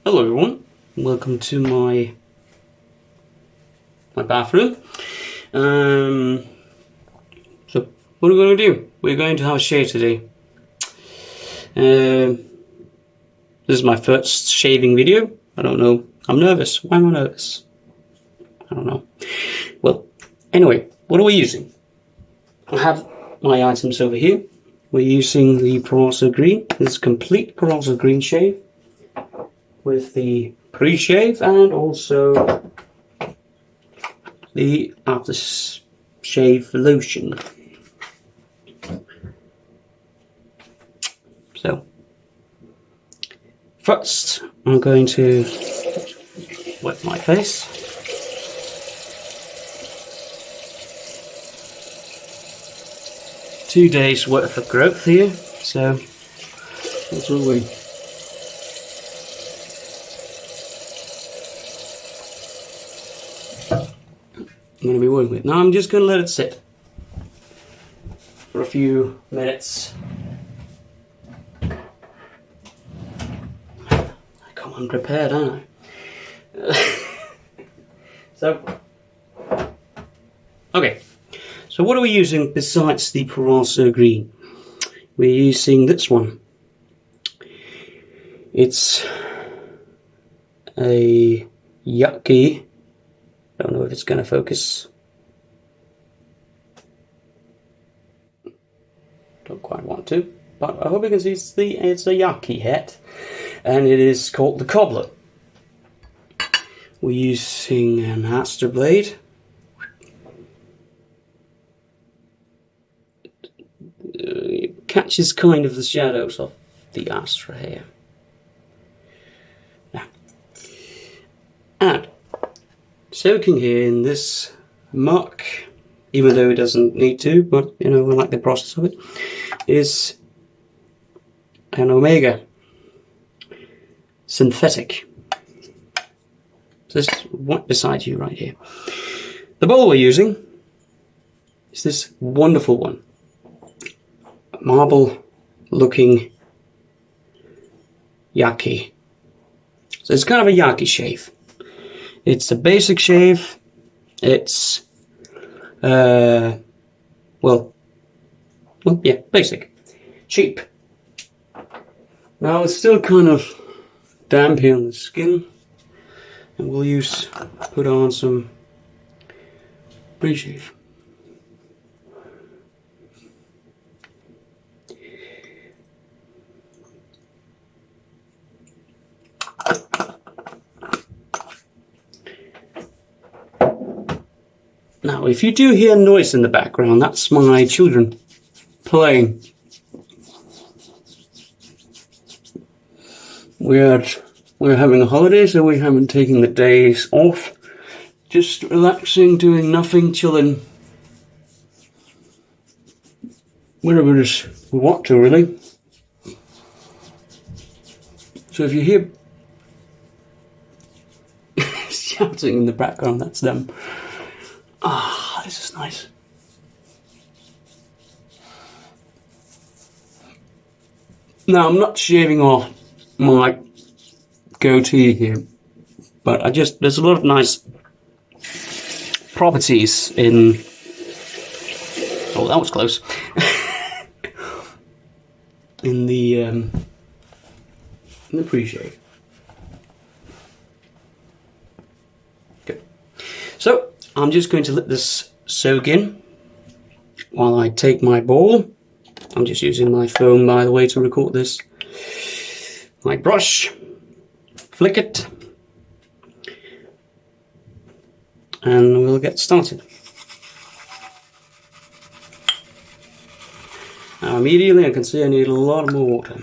Hello everyone, welcome to my bathroom. So what are we going to do? We're going to have a shave today. This is my first shaving video. I don't know, I'm nervous. Why am I nervous? I don't know. Well, anyway, what are we using? I have my items over here. We're using the Proraso Green. This is complete Proraso Green shave with the pre-shave and also the after shave lotion. So first I'm going to wet my face. Two days worth of growth here, so that's what we. I'm going to be working with. Now I'm just going to let it sit for a few minutes. I come unprepared, aren't I? Okay. So what are we using besides the Proraso Green? We're using this one. It's a Yaqi. Don't know if it's going to focus. Don't quite want to, but I hope you can see it's a Yaqi hat, and it is called the Cobbed. We're using an aster blade. It catches kind of the shadows of the aster here. Now, and soaking here in this muck, even though it doesn't need to, but you know, I like the process of it, is an Omega synthetic. So this is right beside you right here. The bowl we're using is this wonderful one. Marble looking Yaqi. So it's kind of a Yaqi shave. It's a basic shave. It's yeah, basic, cheap. Now it's still kind of damp here on the skin, and we'll put on some pre-shave. Now, if you do hear noise in the background, that's my children playing. We're having a holiday, so we haven't taken the days off. Just relaxing, doing nothing, chilling. Wherever it is we want to, really. So if you hear shouting in the background, that's them. Ah, this is nice. Now, I'm not shaving off my goatee here, but there's a lot of nice properties in. Oh, that was close. in the pre-shave. Good. So I'm just going to let this soak in while I take my bowl. I'm just using my phone, by the way, to record this. My brush, flick it, and we'll get started. Now immediately I can see I need a lot more water.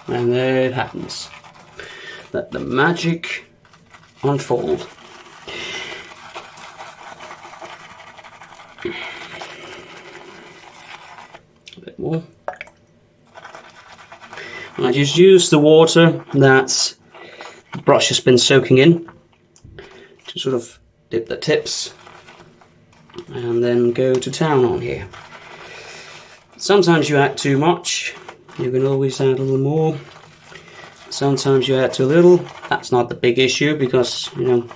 And there it happens. Let the magic unfold. A bit more. And I just use the water that the brush has been soaking in to sort of dip the tips and then go to town on here. Sometimes you add too much, you can always add a little more. Sometimes you add too little. That's not the big issue because, you know,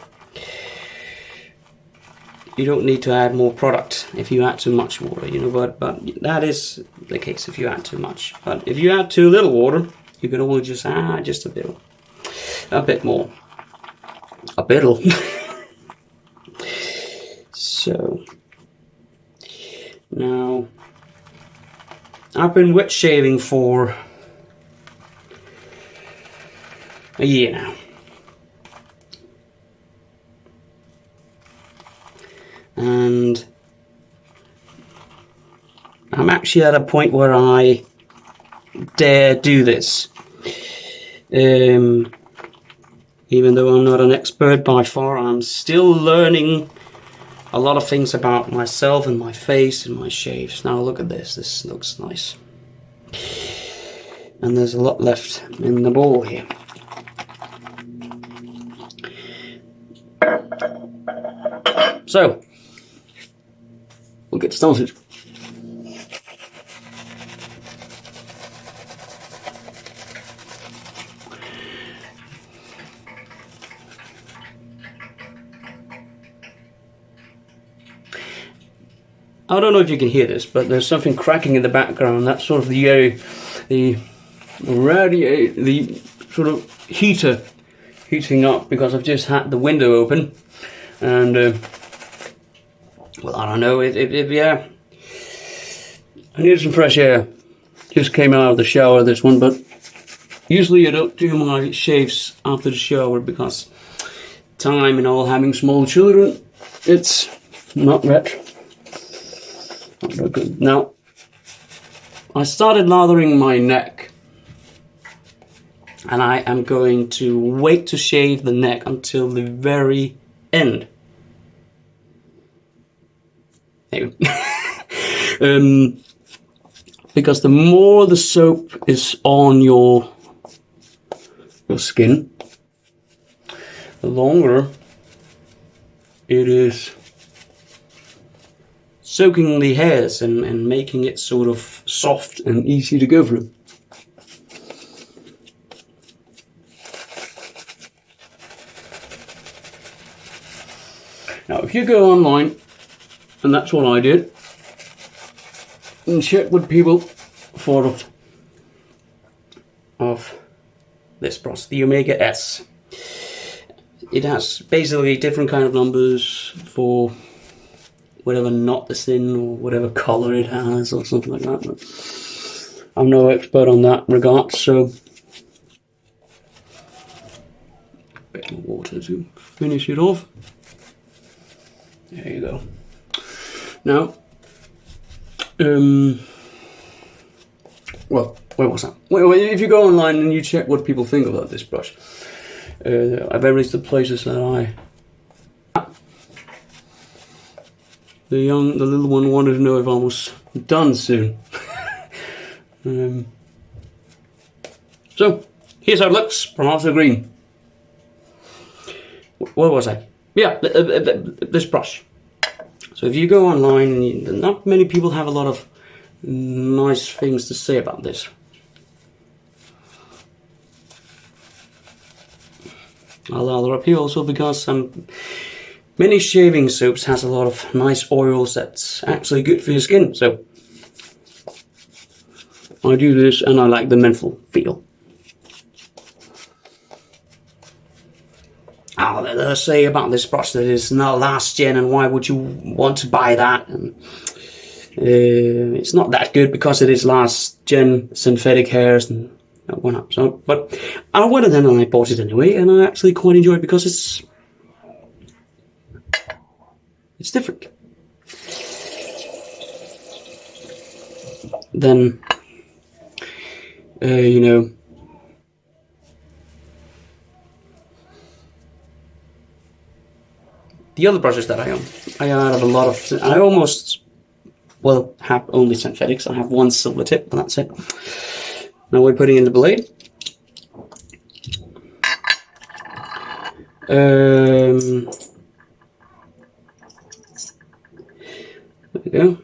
you don't need to add more product if you add too much water, you know, but that is the case if you add too much. But if you add too little water, you can always just add just a bit more. A bittle. So, now, I've been wet shaving for a year now. And I'm actually at a point where I dare do this. Even though I'm not an expert by far, I'm still learning a lot of things about myself and my face and my shaves. Now look at this, this looks nice. And there's a lot left in the bowl here. So, we'll get started. I don't know if you can hear this, but there's something cracking in the background. That's sort of the sort of heater heating up because I've just had the window open, and well, I don't know. Yeah, I needed some fresh air. Just came out of the shower, this one, but usually I don't do my shaves after the shower because time and all, having small children, it's not that. Not good. Now, I started lathering my neck, and I am going to wait to shave the neck until the very end. Anyway. Because the more the soap is on your skin, the longer it is soaking the hairs and making it sort of soft and easy to go through. Now if you go online, and that's what I did, and check what people thought of this brush, the Omega S. It has basically different kind of numbers for whatever knot it's in or whatever color it has or something like that. But I'm no expert on that regard, so a bit more water to finish it off. There you go. Now, well, where was that? Well, if you go online and you check what people think about this brush, I've reached the places that the little one wanted to know if I was done soon. So, here's how it looks, Proraso Green. Where was I? Yeah, this brush. So if you go online, not many people have a lot of nice things to say about this. I'll lather up here also because many shaving soaps has a lot of nice oils that's actually good for your skin. So I do this and I like the menthol feel. Let's say about this brush that is not last gen, and why would you want to buy that? And it's not that good because it is last gen synthetic hairs and whatnot. So, but I went ahead and I bought it anyway, and I actually quite enjoy it because it's different. Then you know, the other brushes that I own, I have a lot of. I almost, well, have only synthetics. I have one silver tip, and that's it. Now we're putting in the blade. There we go.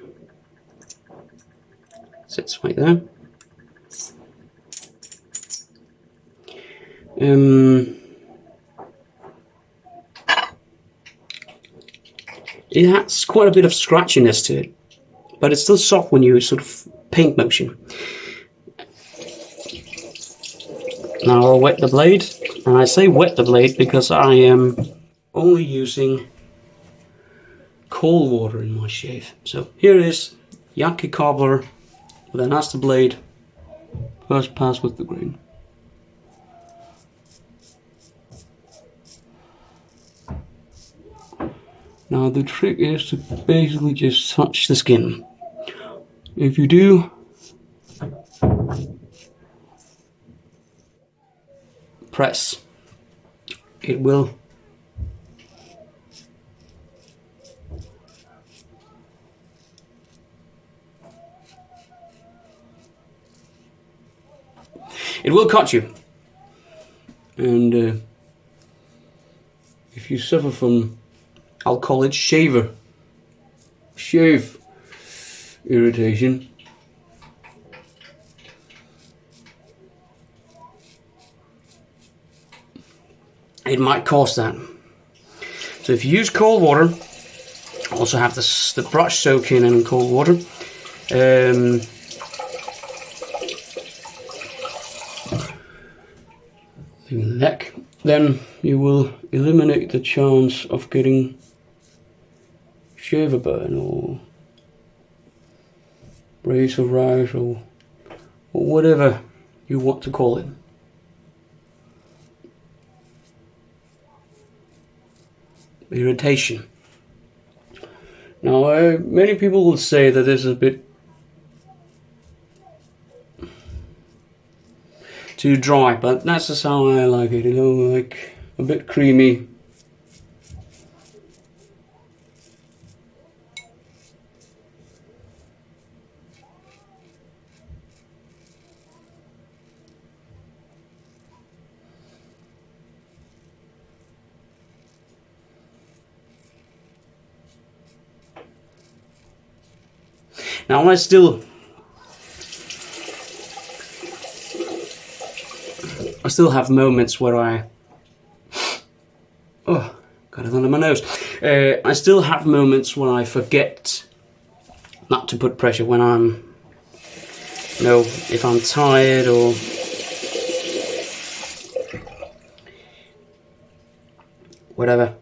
Sits right there. It has quite a bit of scratchiness to it, but it's still soft when you sort of paint motion. Now I'll wet the blade, and I say wet the blade because I am only using cold water in my shave. So here is Yaqi Cobbler with an Asta blade, first pass with the grain. Now the trick is to basically just touch the skin. If you do, press, it will cut you. And if you suffer from, I'll call it shave irritation, it might cause that. So if you use cold water, also have the brush soak in cold water. In the neck, then you will eliminate the chance of getting shaver burn or razor rash or whatever you want to call it. Irritation. Now, many people will say that this is a bit too dry, but that's just how I like it, you know, like a bit creamy. Now I still have moments where I got it under my nose. I still have moments when I forget not to put pressure when I'm, you know, if I'm tired or whatever.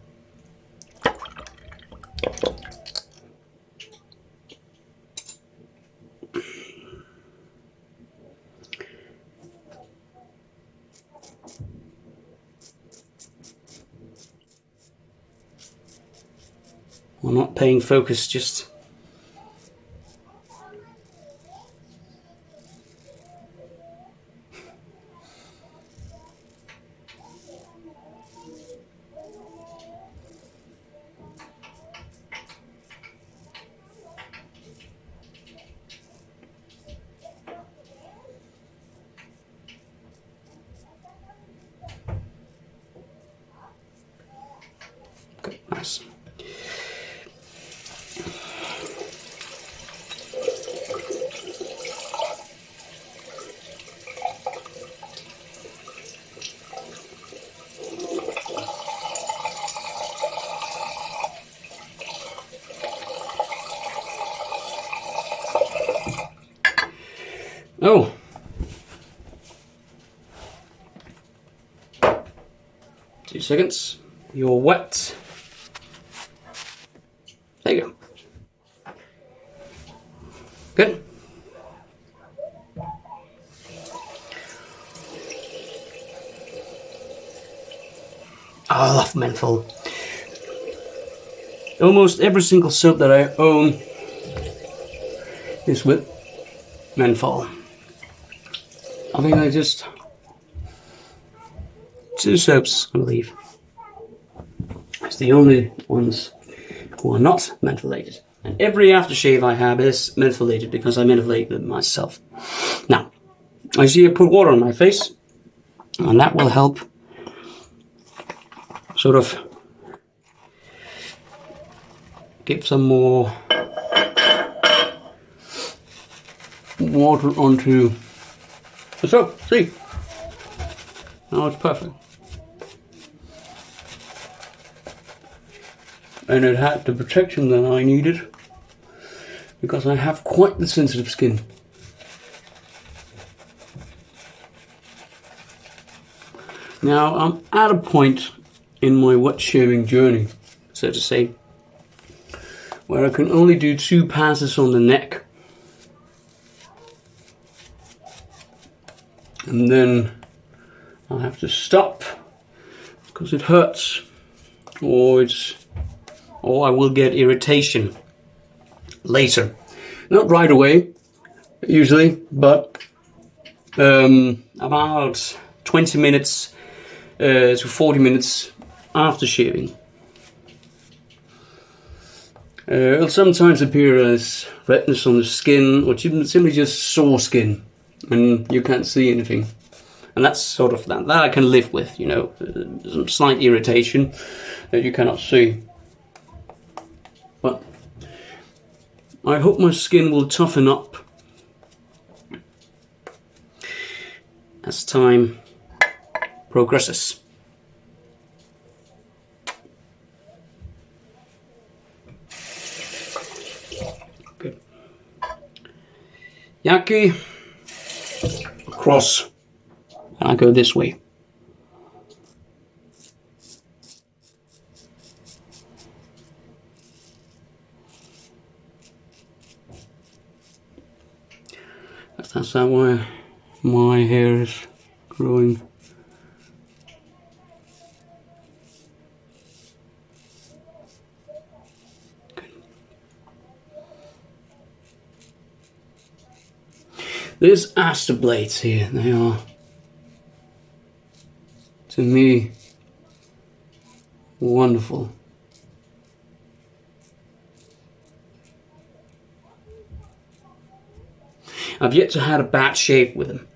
I'm not paying focus, just okay, nice. Oh, 2 seconds. You're wet. There you go. Good. Oh, I love menthol. Almost every single soap that I own is with menthol. I think I just 2 soaps, I believe. It's the only ones who are not mentholated. And every aftershave I have is mentholated because I mentholate them myself. Now, I see I put water on my face, and that will help sort of give some more water onto the soap. See? Now it's perfect. And it had the protection that I needed because I have quite the sensitive skin. Now I'm at a point in my wet shaving journey, so to say, where I can only do 2 passes on the neck. And then I have to stop because it hurts, or I will get irritation later. Not right away, usually, but about 20 minutes to 40 minutes after shaving. It'll sometimes appear as redness on the skin, or simply just sore skin, and you can't see anything. And that's sort of that I can live with, you know, some slight irritation that you cannot see. But I hope my skin will toughen up as time progresses. Good. Yaqi across, and I go this way. That's that why my hair is growing. These aster blades here, they are, to me, wonderful. I've yet to have a bad shave with them.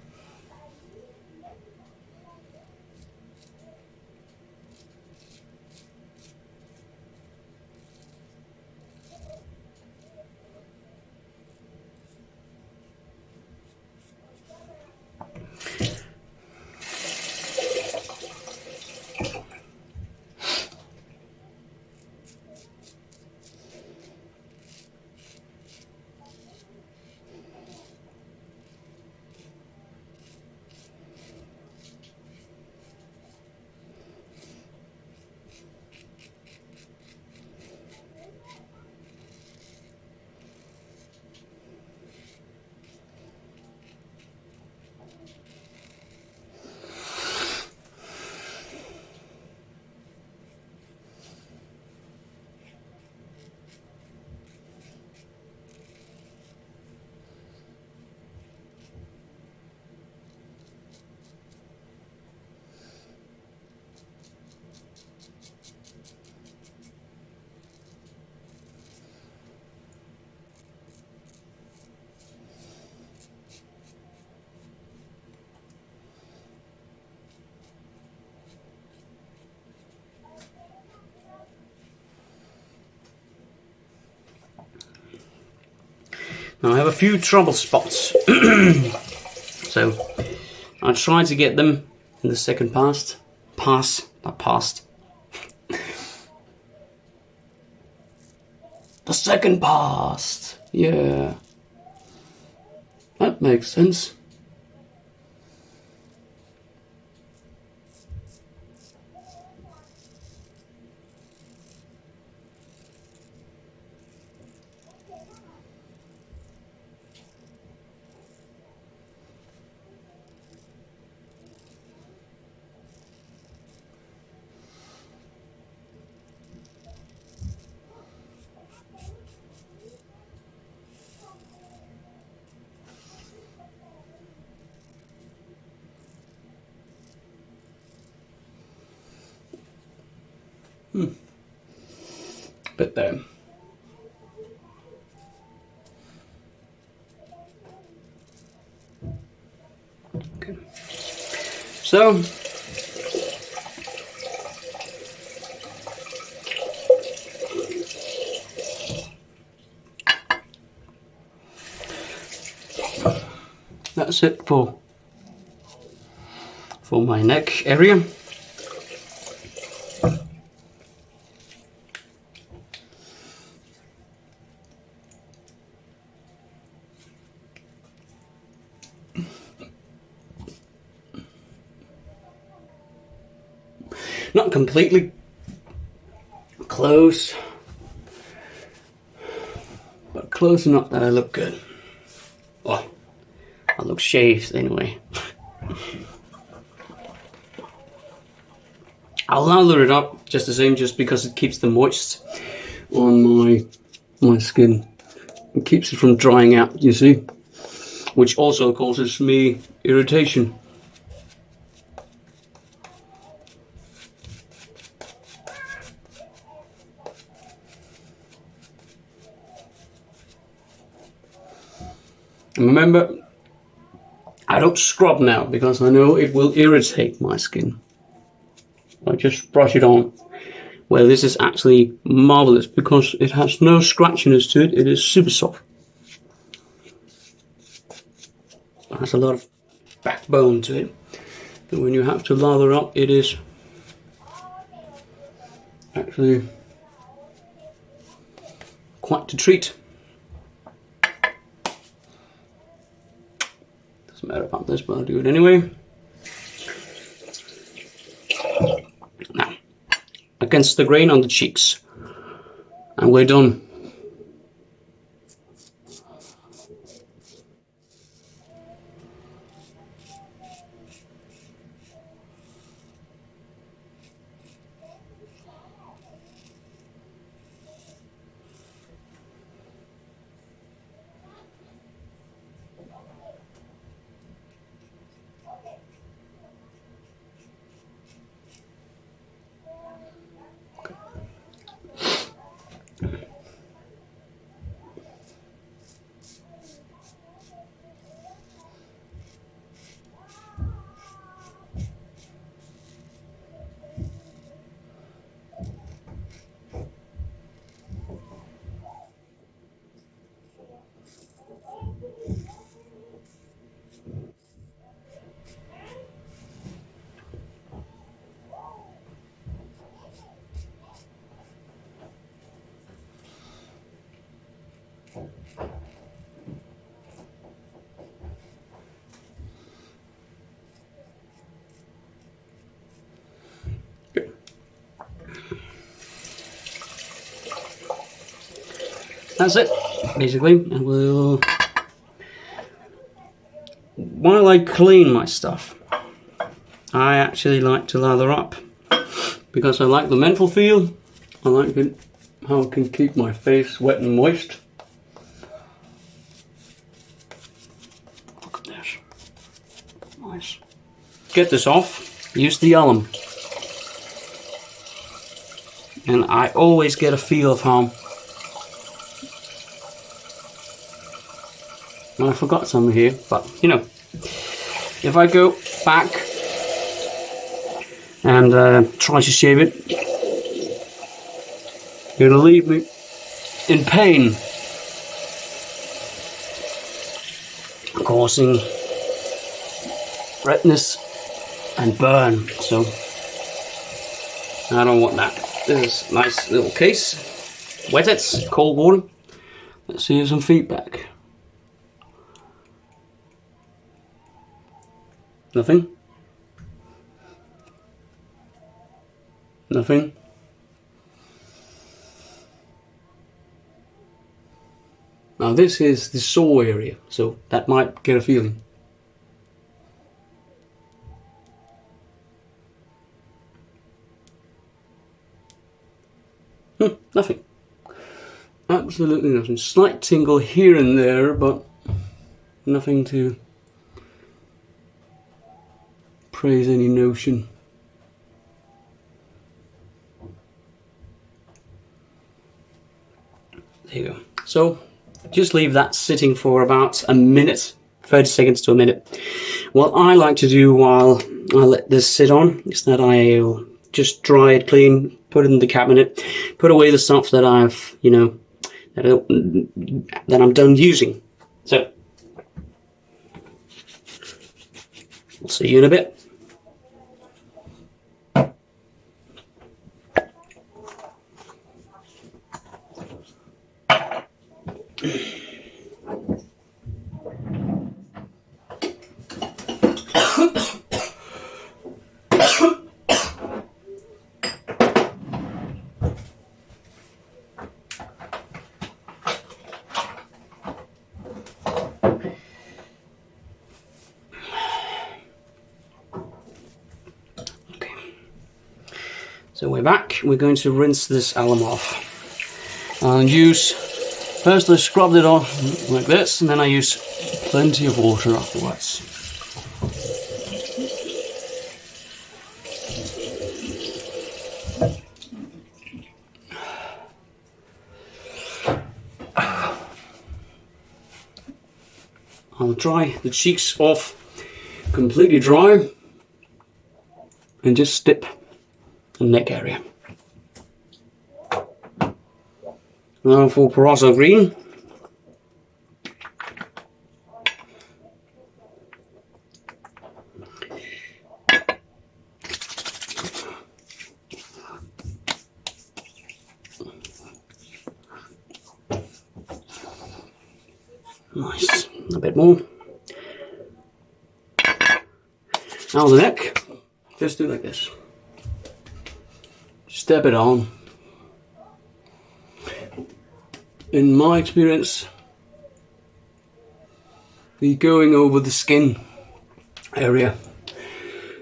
Now I have a few trouble spots, so I try to get them in the second pass, the second pass, yeah, that makes sense. Bit there. Okay. So that's it for my neck area. Not completely close, but close enough that I look good. Oh, I look shaved anyway. I'll lather it up just the same, just because it keeps the moist on my skin. It keeps it from drying out, you see, which also causes me irritation. And remember, I don't scrub now because I know it will irritate my skin. I just brush it on. Well, this is actually marvelous because it has no scratchiness to it. It is super soft. It has a lot of backbone to it. But when you have to lather up, it is actually quite the treat. Doesn't matter about this, but I'll do it anyway. Now, against the grain on the cheeks, and we're done. That's it, basically. And while I clean my stuff, I actually like to lather up because I like the menthol feel. I like it, how it can keep my face wet and moist. Look at this. Nice. Get this off, use the alum. And I always get a feel of how... Well, I forgot some here, but you know, if I go back and try to shave it, you're gonna leave me in pain, causing redness and burn. So I don't want that. This is a nice little case. Wet it, cold water. Let's see some feedback. Nothing. Nothing. Now this is the sore area, so that might get a feeling. Nothing. Absolutely nothing. Slight tingle here and there, but nothing to praise any notion. There you go. So just leave that sitting for about a minute, 30 seconds to a minute. What I like to do while I let this sit on is that I'll just dry it clean, put it in the cabinet, put away the stuff that I've, you know, that I'm done using. So I'll see you in a bit. So we're back. We're going to rinse this alum off and first I scrubbed it off like this, and then I use plenty of water afterwards. I'll dry the cheeks off completely dry and just dip the neck area. Now for Proraso Green. Nice, a bit more. Now the neck, just do like this. Step it on. In my experience, the going over the skin area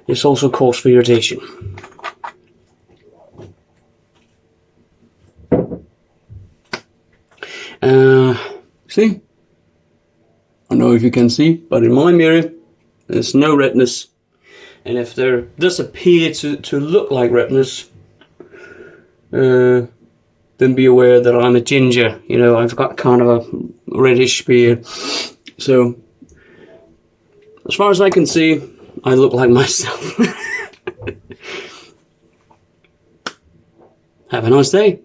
is also cause for irritation. See? I don't know if you can see, but in my mirror there's no redness, and if there does appear to look like redness, then be aware that I'm a ginger. You know, I've got kind of a reddish beard. So, as far as I can see, I look like myself. Have a nice day.